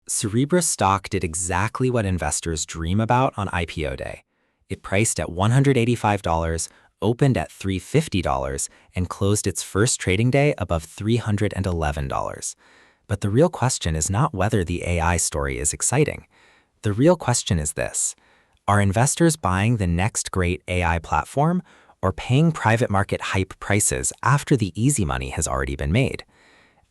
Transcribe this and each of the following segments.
Cerebras stock did exactly what investors dream about on IPO day. It priced at $185, opened at $350, and closed its first trading day above $311. But the real question is not whether the AI story is exciting. The real question is this: are investors buying the next great AI platform or paying private market hype prices after the easy money has already been made?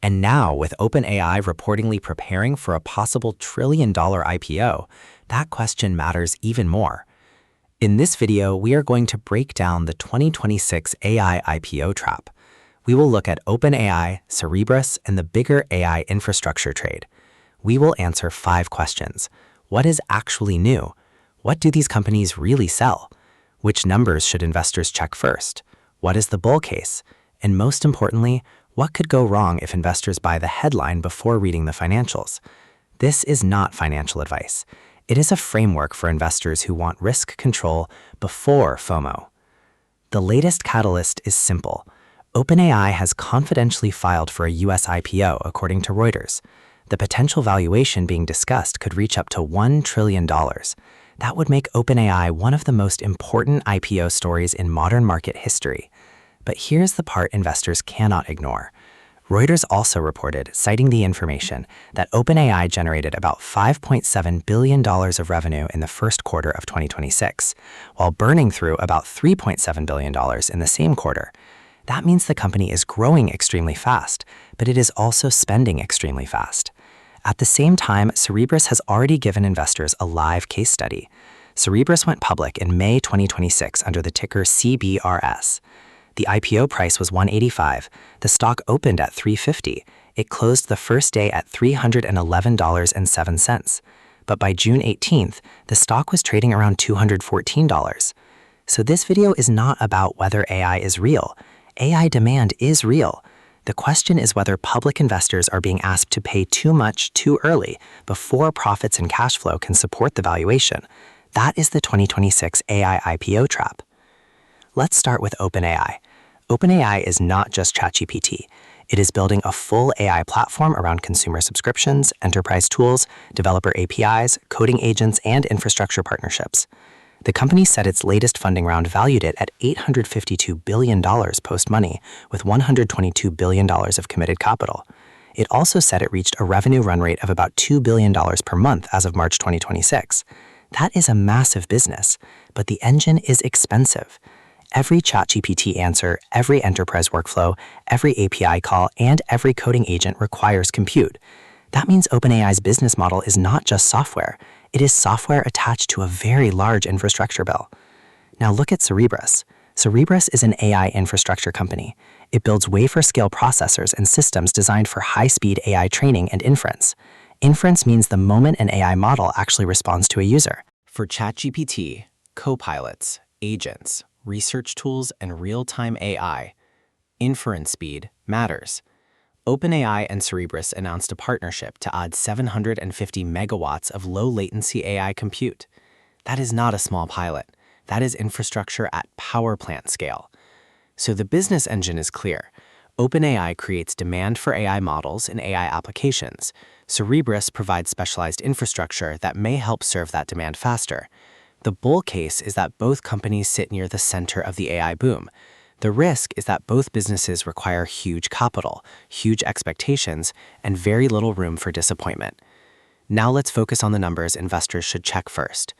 And now, with OpenAI reportedly preparing for a possible trillion-dollar IPO, that question matters even more. In this video, we are going to break down the 2026 AI IPO trap. We will look at OpenAI, Cerebras, and the bigger AI infrastructure trade. We will answer 5 questions. What is actually new? What do these companies really sell? Which numbers should investors check first? What is the bull case? And most importantly, what could go wrong if investors buy the headline before reading the financials? This is not financial advice. It is a framework for investors who want risk control before FOMO. The latest catalyst is simple. OpenAI has confidentially filed for a US IPO, according to Reuters. The potential valuation being discussed could reach up to $1 trillion. That would make OpenAI one of the most important IPO stories in modern market history. But here's the part investors cannot ignore. Reuters also reported, citing the information, that OpenAI generated about $5.7 billion of revenue in the first quarter of 2026, while burning through about $3.7 billion in the same quarter. That means the company is growing extremely fast, but it is also spending extremely fast. At the same time, Cerebras has already given investors a live case study. Cerebras went public in May 2026 under the ticker CBRS. The IPO price was $185. The stock opened at $350. It closed the first day at $311.07. But by June 18th, the stock was trading around $214. So this video is not about whether AI is real. AI demand is real. The question is whether public investors are being asked to pay too much too early before profits and cash flow can support the valuation. That is the 2026 AI IPO trap. Let's start with OpenAI. OpenAI is not just ChatGPT. It is building a full AI platform around consumer subscriptions, enterprise tools, developer APIs, coding agents, and infrastructure partnerships. The company said its latest funding round valued it at $852 billion post-money, with $122 billion of committed capital. It also said it reached a revenue run rate of about $2 billion per month as of March 2026. That is a massive business, but the engine is expensive. Every ChatGPT answer, every enterprise workflow, every API call, and every coding agent requires compute. That means OpenAI's business model is not just software. It is software attached to a very large infrastructure bill. Now look at Cerebras. Cerebras is an AI infrastructure company. It builds wafer-scale processors and systems designed for high-speed AI training and inference. Inference means the moment an AI model actually responds to a user. For ChatGPT, copilots, agents, research tools, and real-time AI, inference speed matters. OpenAI and Cerebras announced a partnership to add 750 megawatts of low-latency AI compute. That is not a small pilot. That is infrastructure at power plant scale. So the business engine is clear. OpenAI creates demand for AI models and AI applications. Cerebras provides specialized infrastructure that may help serve that demand faster. The bull case is that both companies sit near the center of the AI boom. The risk is that both businesses require huge capital, huge expectations, and very little room for disappointment. Now let's focus on the numbers investors should check first.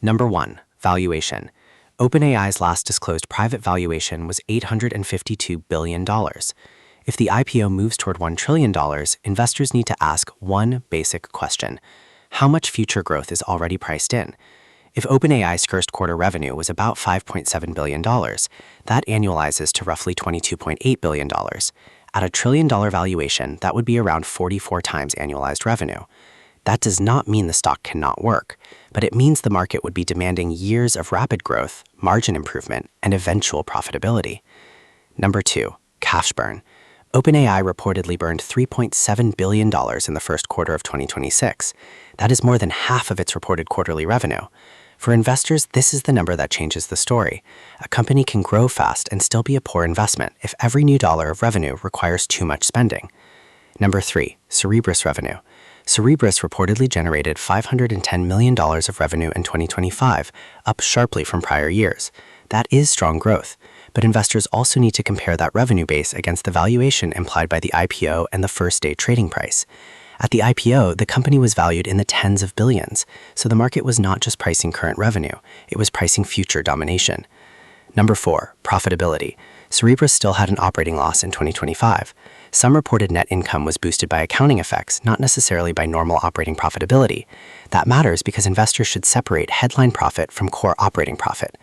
Number 1, valuation. OpenAI's last disclosed private valuation was $852 billion. If the IPO moves toward $1 trillion, investors need to ask one basic question: how much future growth is already priced in? If OpenAI's first quarter revenue was about $5.7 billion, that annualizes to roughly $22.8 billion. At a $1 trillion valuation, that would be around 44 times annualized revenue. That does not mean the stock cannot work, but it means the market would be demanding years of rapid growth, margin improvement, and eventual profitability. Number 2, cash burn. OpenAI reportedly burned $3.7 billion in the first quarter of 2026. That is more than half of its reported quarterly revenue. For investors, this is the number that changes the story. A company can grow fast and still be a poor investment if every new dollar of revenue requires too much spending. Number 3, Cerebras revenue. Cerebras reportedly generated $510 million of revenue in 2025, up sharply from prior years. That is strong growth, but investors also need to compare that revenue base against the valuation implied by the IPO and the first-day trading price. At the IPO, the company was valued in the tens of billions, so the market was not just pricing current revenue, it was pricing future domination. Number 4, profitability. Cerebras still had an operating loss in 2025. Some reported net income was boosted by accounting effects, not necessarily by normal operating profitability. That matters because investors should separate headline profit from core operating profit.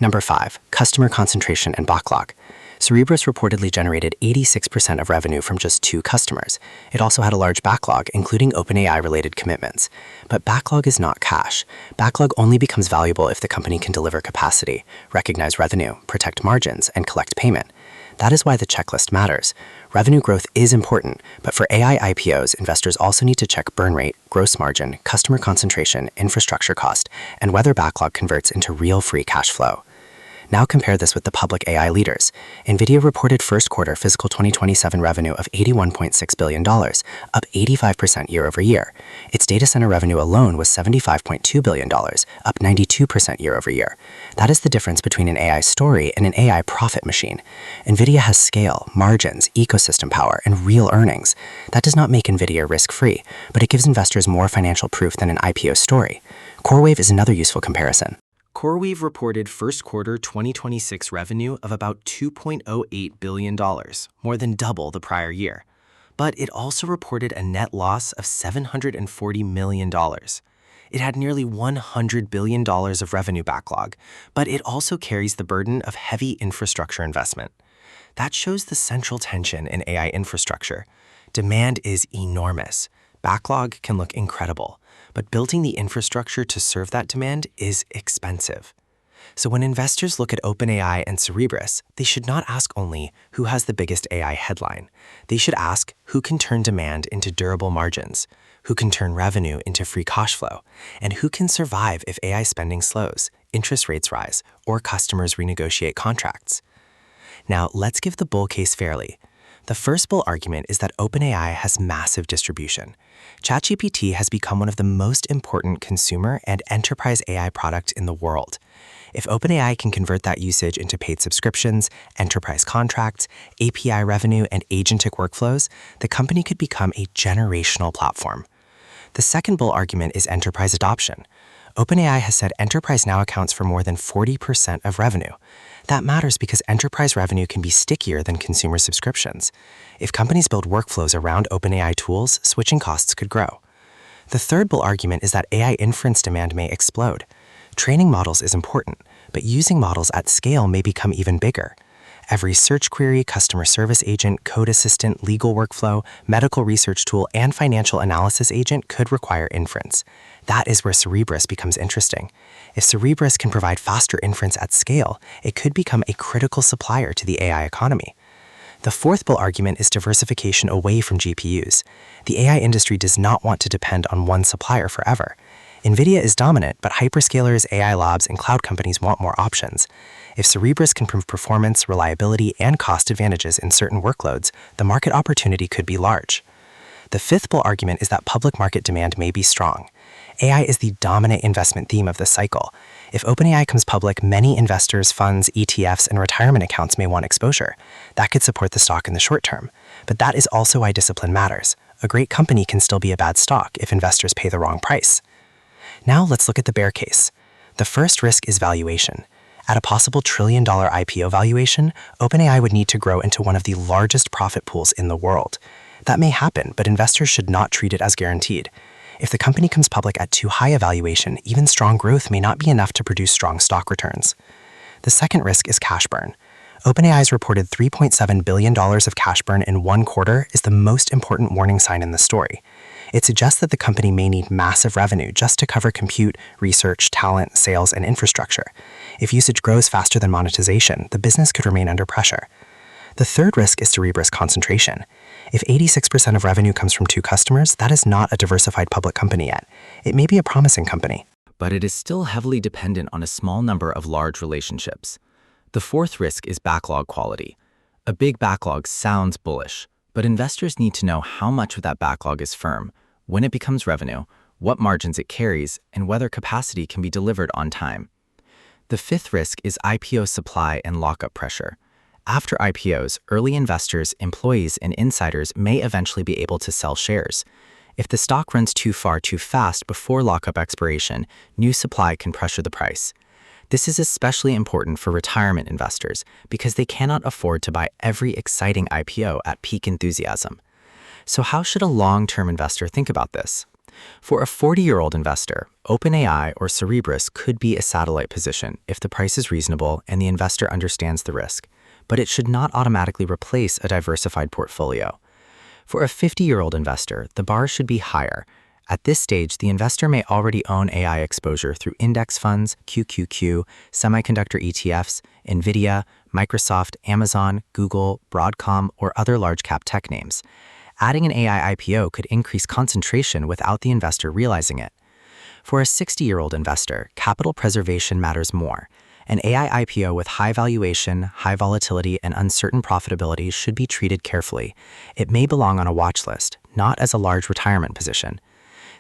Number 5, customer concentration and backlog. Cerebras reportedly generated 86% of revenue from just 2 customers. It also had a large backlog, including OpenAI-related commitments. But backlog is not cash. Backlog only becomes valuable if the company can deliver capacity, recognize revenue, protect margins, and collect payment. That is why the checklist matters. Revenue growth is important, but for AI IPOs, investors also need to check burn rate, gross margin, customer concentration, infrastructure cost, and whether backlog converts into real free cash flow. Now compare this with the public AI leaders. Nvidia reported first quarter fiscal 2027 revenue of $81.6 billion, up 85% year over year. Its data center revenue alone was $75.2 billion, up 92% year over year. That is the difference between an AI story and an AI profit machine. Nvidia has scale, margins, ecosystem power, and real earnings. That does not make Nvidia risk-free, but it gives investors more financial proof than an IPO story. CoreWeave is another useful comparison. CoreWeave reported first quarter 2026 revenue of about $2.08 billion, more than double the prior year. But it also reported a net loss of $740 million. It had nearly $100 billion of revenue backlog, but it also carries the burden of heavy infrastructure investment. That shows the central tension in AI infrastructure. Demand is enormous. Backlog can look incredible, but building the infrastructure to serve that demand is expensive. So when investors look at OpenAI and Cerebras, they should not ask only who has the biggest AI headline. They should ask who can turn demand into durable margins, who can turn revenue into free cash flow, and who can survive if AI spending slows, interest rates rise, or customers renegotiate contracts. Now, let's give the bull case fairly. The first bull argument is that OpenAI has massive distribution. ChatGPT has become one of the most important consumer and enterprise AI products in the world. If OpenAI can convert that usage into paid subscriptions, enterprise contracts, API revenue, and agentic workflows, the company could become a generational platform. The second bull argument is enterprise adoption. OpenAI has said enterprise now accounts for more than 40% of revenue. That matters because enterprise revenue can be stickier than consumer subscriptions. If companies build workflows around OpenAI tools, switching costs could grow. The third bull argument is that AI inference demand may explode. Training models is important, but using models at scale may become even bigger. Every search query, customer service agent, code assistant, legal workflow, medical research tool, and financial analysis agent could require inference. That is where Cerebras becomes interesting. If Cerebras can provide faster inference at scale, it could become a critical supplier to the AI economy. The fourth bull argument is diversification away from GPUs. The AI industry does not want to depend on one supplier forever. Nvidia is dominant, but hyperscalers, AI labs, and cloud companies want more options. If Cerebras can prove performance, reliability, and cost advantages in certain workloads, the market opportunity could be large. The fifth bull argument is that public market demand may be strong. AI is the dominant investment theme of this cycle. If OpenAI comes public, many investors, funds, ETFs, and retirement accounts may want exposure. That could support the stock in the short term. But that is also why discipline matters. A great company can still be a bad stock if investors pay the wrong price. Now let's look at the bear case. The first risk is valuation. At a possible trillion-dollar IPO valuation, OpenAI would need to grow into one of the largest profit pools in the world. That may happen, but investors should not treat it as guaranteed. If the company comes public at too high a valuation, even strong growth may not be enough to produce strong stock returns. The second risk is cash burn. OpenAI's reported $3.7 billion of cash burn in one quarter is the most important warning sign in the story. It suggests that the company may need massive revenue just to cover compute, research, talent, sales, and infrastructure. If usage grows faster than monetization, the business could remain under pressure. The third risk is Cerebras concentration. If 86% of revenue comes from 2 customers, that is not a diversified public company yet. It may be a promising company, but it is still heavily dependent on a small number of large relationships. The fourth risk is backlog quality. A big backlog sounds bullish, but investors need to know how much of that backlog is firm, when it becomes revenue, what margins it carries, and whether capacity can be delivered on time. The fifth risk is IPO supply and lockup pressure. After IPOs, early investors, employees, and insiders may eventually be able to sell shares. If the stock runs too far too fast before lockup expiration, new supply can pressure the price. This is especially important for retirement investors because they cannot afford to buy every exciting IPO at peak enthusiasm. So how should a long-term investor think about this? For a 40-year-old investor, OpenAI or Cerebras could be a satellite position if the price is reasonable and the investor understands the risk, but it should not automatically replace a diversified portfolio. For a 50-year-old investor, the bar should be higher. At this stage, the investor may already own AI exposure through index funds, QQQ, semiconductor ETFs, Nvidia, Microsoft, Amazon, Google, Broadcom, or other large-cap tech names. Adding an AI IPO could increase concentration without the investor realizing it. For a 60-year-old investor, capital preservation matters more. An AI IPO with high valuation, high volatility, and uncertain profitability should be treated carefully. It may belong on a watch list, not as a large retirement position.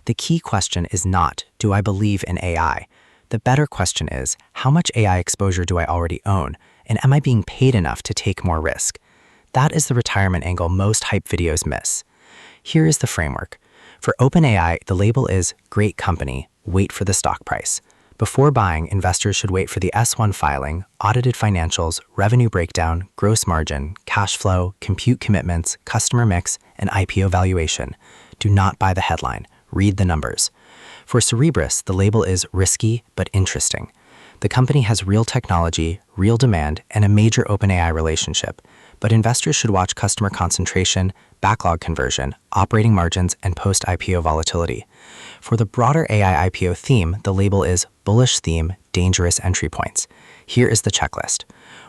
The key question is not, do I believe in AI? The better question is, how much AI exposure do I already own, and am I being paid enough to take more risk? That is the retirement angle most hype videos miss. Here is the framework. For OpenAI, the label is Great Company, wait for the stock price. Before buying, investors should wait for the S-1 filing, audited financials, revenue breakdown, gross margin, cash flow, compute commitments, customer mix, and IPO valuation. Do not buy the headline. Read the numbers. For Cerebras, the label is risky but interesting. The company has real technology, real demand, and a major OpenAI relationship, but investors should watch customer concentration, backlog conversion, operating margins, and post-IPO volatility. For the broader AI IPO theme, the label is bullish theme, dangerous entry points. Here is the checklist.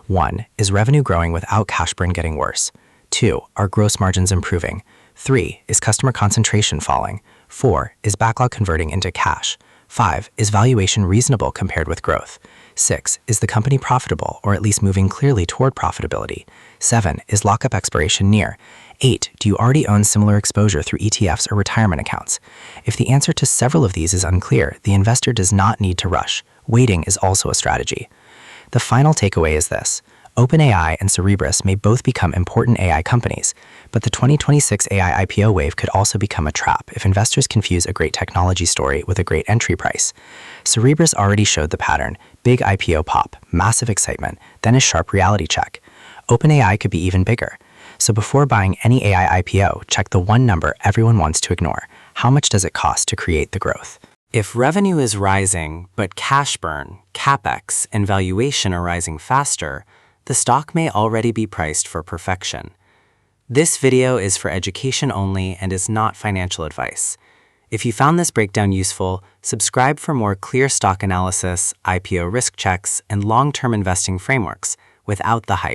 1. Is revenue growing without cash burn getting worse? 2. Are gross margins improving? 3. Is customer concentration falling? 4. Is backlog converting into cash? 5. Is valuation reasonable compared with growth? 6. Is the company profitable or at least moving clearly toward profitability? 7. Is lockup expiration near? 8. Do you already own similar exposure through ETFs or retirement accounts? If the answer to several of these is unclear, the investor does not need to rush. Waiting is also a strategy. The final takeaway is this. OpenAI and Cerebras may both become important AI companies, but the 2026 AI IPO wave could also become a trap if investors confuse a great technology story with a great entry price. Cerebras already showed the pattern: big IPO pop, massive excitement, then a sharp reality check. OpenAI could be even bigger. So before buying any AI IPO, check the one number everyone wants to ignore. How much does it cost to create the growth? If revenue is rising, but cash burn, capex, and valuation are rising faster, the stock may already be priced for perfection. This video is for education only and is not financial advice. If you found this breakdown useful, subscribe for more clear stock analysis, IPO risk checks, and long-term investing frameworks without the hype.